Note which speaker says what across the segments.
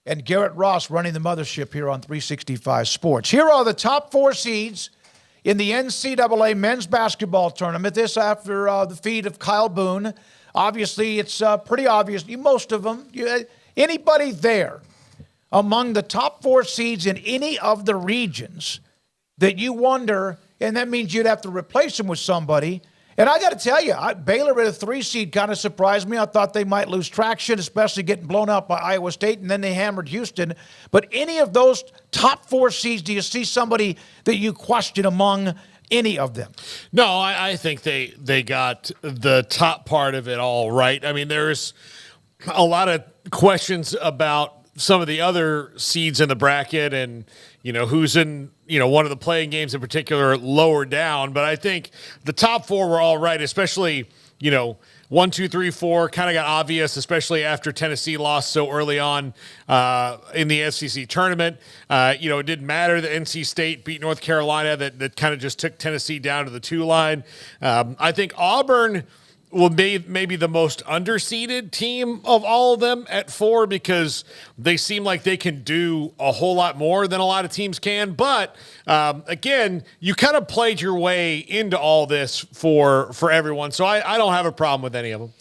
Speaker 1: and Garrett Ross running the mothership here on 365 Sports. Here are the top 4 seeds in the NCAA men's basketball tournament. This after the feat of Kyle Boone. Obviously, it's pretty obvious. Most of them, anybody there among the top 4 seeds in any of the regions that you wonder, and that means you'd have to replace them with somebody. And I got to tell you, Baylor at a 3 seed kind of surprised me. I thought they might lose traction, especially getting blown out by Iowa State, and then they hammered Houston. But any of those top 4 seeds, do you see somebody that you question among any of them?
Speaker 2: No, I think they got the top part of it all right. I mean, there's a lot of questions about some of the other seeds in the bracket and, who's in, one of the playing games in particular lower down. But I think the top 4 were all right, especially, 1, 2, 3, 4 kind of got obvious, especially after Tennessee lost so early on in the SEC tournament. It didn't matter that NC State beat North Carolina, that kind of just took Tennessee down to the 2 line. I think Auburn will be maybe the most underseeded team of all of them at 4 because they seem like they can do a whole lot more than a lot of teams can. But again, you kind of played your way into all this for everyone. So I don't have a problem with any of them.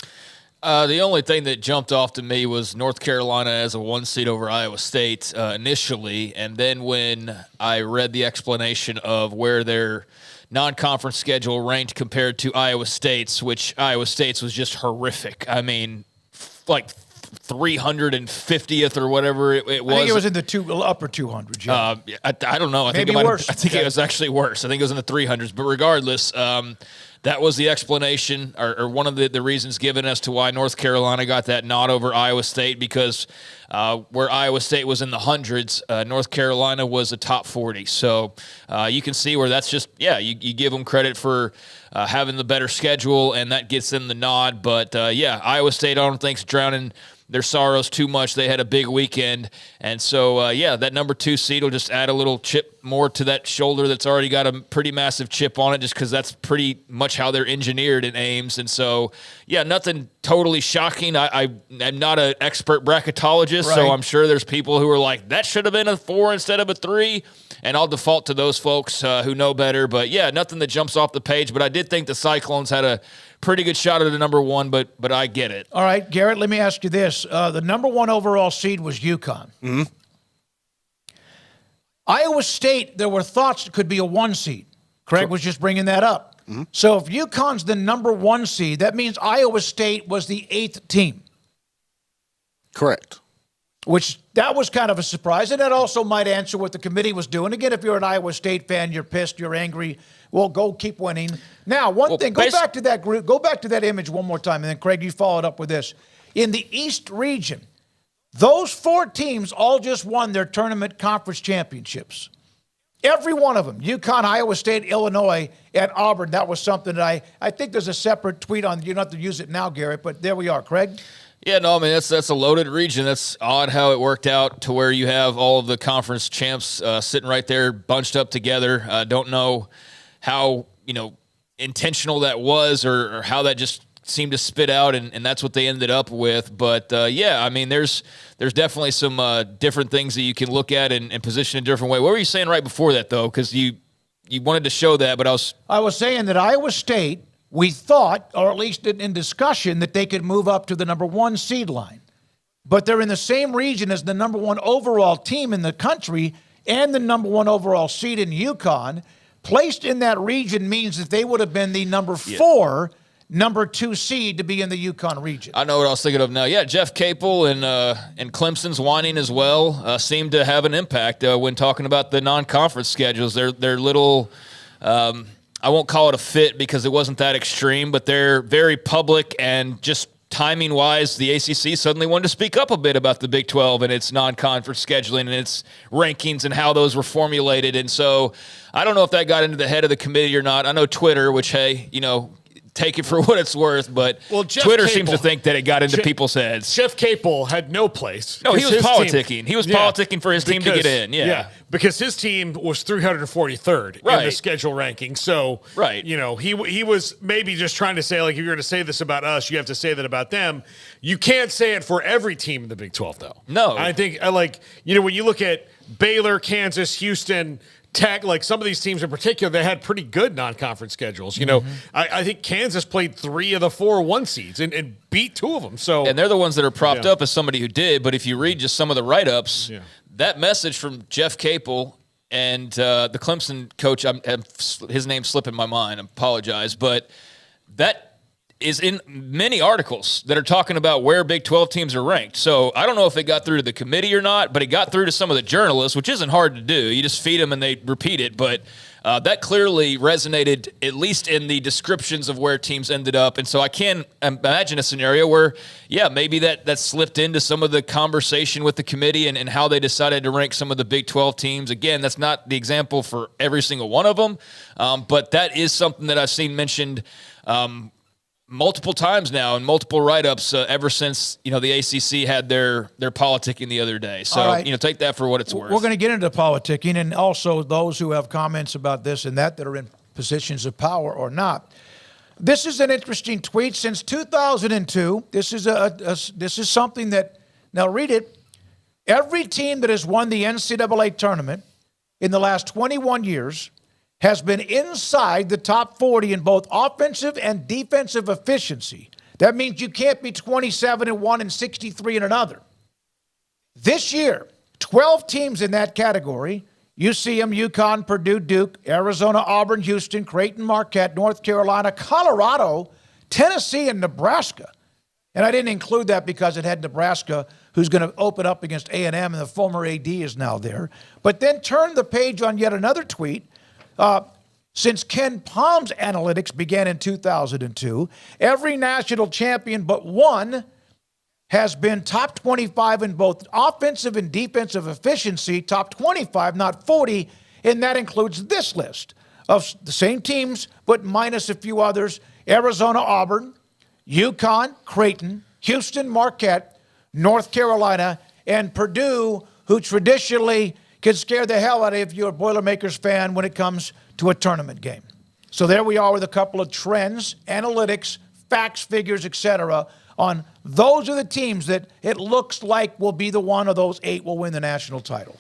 Speaker 3: The only thing that jumped off to me was North Carolina as a 1 seed over Iowa State initially. And then when I read the explanation of where their non-conference schedule ranked compared to Iowa State's, which Iowa State's was just horrific. I mean, like 350th or whatever it was.
Speaker 1: I think it was in the upper 200s. Yeah.
Speaker 3: I don't know. I
Speaker 1: Maybe
Speaker 3: think
Speaker 1: worse.
Speaker 3: I think it was actually worse. I think it was in the 300s. But regardless, that was the explanation or one of the reasons given as to why North Carolina got that nod over Iowa State, because where Iowa State was in the hundreds, North Carolina was a top 40. So you can see where that's just, you give them credit for having the better schedule, and that gets them the nod. But, Iowa State, I don't think, is drowning their sorrows too much. They had a big weekend. And so, that number 2 seed will just add a little chip more to that shoulder that's already got a pretty massive chip on it, just because that's pretty much how they're engineered in Ames. And so, nothing totally shocking. I'm not an expert bracketologist,
Speaker 1: right.
Speaker 3: So I'm sure there's people who are like, that should have been a 4 instead of a 3. And I'll default to those folks who know better. But, nothing that jumps off the page. But I did think the Cyclones had a pretty good shot at the number 1, but I get it.
Speaker 1: All right, Garrett, let me ask you this. The number 1 overall seed was UConn.
Speaker 4: Mm-hmm.
Speaker 1: Iowa State, there were thoughts it could be a 1 seed. Craig was just bringing that up.
Speaker 4: Mm-hmm.
Speaker 1: So if UConn's the number 1 seed, that means Iowa State was the 8th team.
Speaker 4: Correct.
Speaker 1: Which that was kind of a surprise, and that also might answer what the committee was doing. Again, if you're an Iowa State fan, you're pissed, you're angry. Well, go keep winning. Now, one thing, go back to that group, go back to that image one more time, and then Craig, you followed up with this. In the East region, those 4 teams all just won their tournament conference championships. Every one of them, UConn, Iowa State, Illinois, and Auburn. That was something that I think there's a separate tweet on. You don't have to use it now, Garrett, but there we are. Craig?
Speaker 3: Yeah, no, I mean, that's a loaded region. That's odd how it worked out to where you have all of the conference champs sitting right there bunched up together. Don't know how, intentional that was or how that just seemed to spit out, and that's what they ended up with. But, I mean, there's definitely some different things that you can look at and position a different way. What were you saying right before that, though? Because you wanted to show that, but I was
Speaker 1: saying that Iowa State, we thought, or at least in discussion, that they could move up to the number 1 seed line. But they're in the same region as the number 1 overall team in the country and the number 1 overall seed in UConn. Placed in that region means that they would have been the number 4, number 2 seed to be in the UConn region.
Speaker 3: I know what I was thinking of now. Yeah, Jeff Capel and Clemson's whining as well seemed to have an impact when talking about the non-conference schedules. They're little I won't call it a fit because it wasn't that extreme, but they're very public, and just timing-wise, the ACC suddenly wanted to speak up a bit about the Big 12 and its non-conference scheduling and its rankings and how those were formulated. And so I don't know if that got into the head of the committee or not. I know Twitter, which, hey, take it for what it's worth, but
Speaker 2: Jeff
Speaker 3: Twitter
Speaker 2: Capel,
Speaker 3: seems to think that it got into people's heads.
Speaker 2: Jeff Capel had no place.
Speaker 3: No, he was politicking.
Speaker 2: Team,
Speaker 3: he was politicking for his team to get in. Yeah,
Speaker 2: because his team was 343rd in the schedule ranking. So, he was maybe just trying to say, like, if you're going to say this about us, you have to say that about them. You can't say it for every team in the Big 12, though.
Speaker 3: No.
Speaker 2: I think, when you look at Baylor, Kansas, Houston, Tech, like some of these teams in particular, they had pretty good non-conference schedules. I think Kansas played 3 of the 4 1 seeds and beat 2 of them. So,
Speaker 3: and they're the ones that are propped up as somebody who did. But if you read just some of the write-ups, that message from Jeff Capel and the Clemson coach, his name's slipping my mind. I apologize, but that is in many articles that are talking about where Big 12 teams are ranked. So I don't know if it got through to the committee or not, but it got through to some of the journalists, which isn't hard to do. You just feed them and they repeat it. But that clearly resonated, at least in the descriptions of where teams ended up. And so I can imagine a scenario where, maybe that slipped into some of the conversation with the committee and how they decided to rank some of the Big 12 teams. Again, that's not the example for every single one of them, but that is something that I've seen mentioned multiple times now in multiple write-ups ever since the ACC had their politicking the other day. So take that for what it's worth.
Speaker 1: We're going to get into politicking, and also those who have comments about this and that are in positions of power or not. This is an interesting tweet. Since 2002, this is something that, now read it. Every team that has won the NCAA tournament in the last 21 years has been inside the top 40 in both offensive and defensive efficiency. That means you can't be 27 in one and 63 in another. This year, 12 teams in that category. You see them: UConn, Purdue, Duke, Arizona, Auburn, Houston, Creighton, Marquette, North Carolina, Colorado, Tennessee, and Nebraska. And I didn't include that because it had Nebraska, who's going to open up against A&M, and the former AD is now there. But then turn the page on yet another tweet. Since Ken Palm's analytics began in 2002, every national champion but one has been top 25 in both offensive and defensive efficiency, top 25, not 40, and that includes this list of the same teams but minus a few others: Arizona, Auburn, UConn, Creighton, Houston, Marquette, North Carolina, and Purdue, who traditionally can scare the hell out of you if you're a Boilermakers fan when it comes to a tournament game. So there we are with a couple of trends, analytics, facts, figures, etc. on those are the teams that it looks like will be the one of those 8 will win the national title.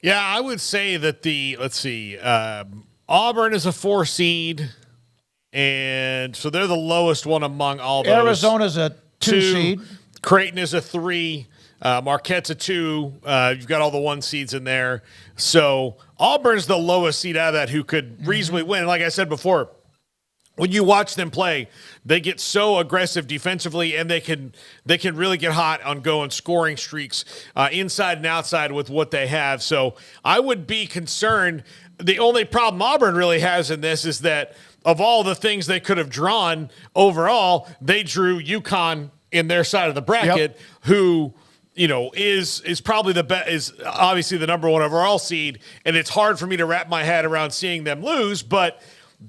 Speaker 2: Yeah, I would say that Auburn is a 4 seed, and so they're the lowest one among all those.
Speaker 1: Arizona's a 2 seed.
Speaker 2: Creighton is a 3. Marquette's a 2. You've got all the 1 seeds in there. So Auburn's the lowest seed out of that who could reasonably win. Like I said before, when you watch them play, they get so aggressive defensively, and they can really get hot on going scoring streaks inside and outside with what they have. So I would be concerned. The only problem Auburn really has in this is that of all the things they could have drawn overall, they drew UConn in their side of the bracket, who is probably is obviously the number 1 overall seed, and it's hard for me to wrap my head around seeing them lose, but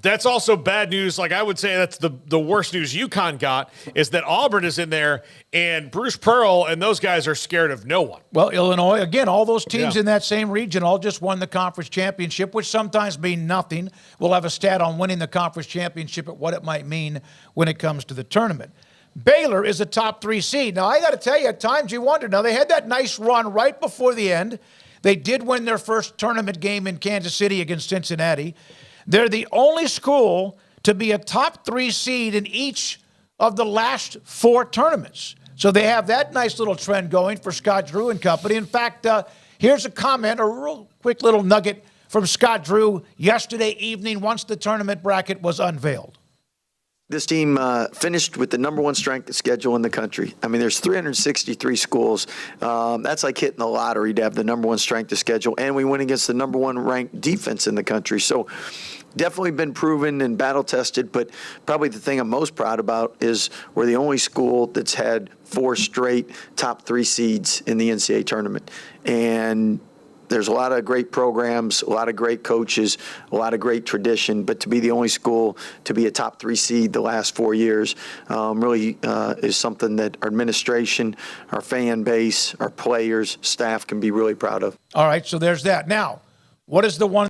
Speaker 2: that's also bad news. Like, I would say that's the worst news UConn got, is that Auburn is in there, and Bruce Pearl and those guys are scared of no one.
Speaker 1: Well, Illinois, again, all those teams in that same region all just won the conference championship, which sometimes mean nothing. We'll have a stat on winning the conference championship at what it might mean when it comes to the tournament. Baylor is a top 3 seed. Now, I got to tell you, at times you wonder. Now, they had that nice run right before the end. They did win their first tournament game in Kansas City against Cincinnati. They're the only school to be a top 3 seed in each of the last 4 tournaments. So they have that nice little trend going for Scott Drew and company. In fact, here's a comment, a real quick little nugget from Scott Drew yesterday evening once the tournament bracket was unveiled.
Speaker 5: This team finished with the number 1 strength schedule in the country. I mean, there's 363 schools. That's like hitting the lottery to have the number 1 strength of schedule. And we went against the number 1 ranked defense in the country. So definitely been proven and battle tested. But probably the thing I'm most proud about is we're the only school that's had 4 straight top 3 seeds in the NCAA tournament. And there's a lot of great programs, a lot of great coaches, a lot of great tradition, but to be the only school to be a top 3 seed the last 4 years really is something that our administration, our fan base, our players, staff can be really proud of.
Speaker 1: All right, so there's that. Now, what is the one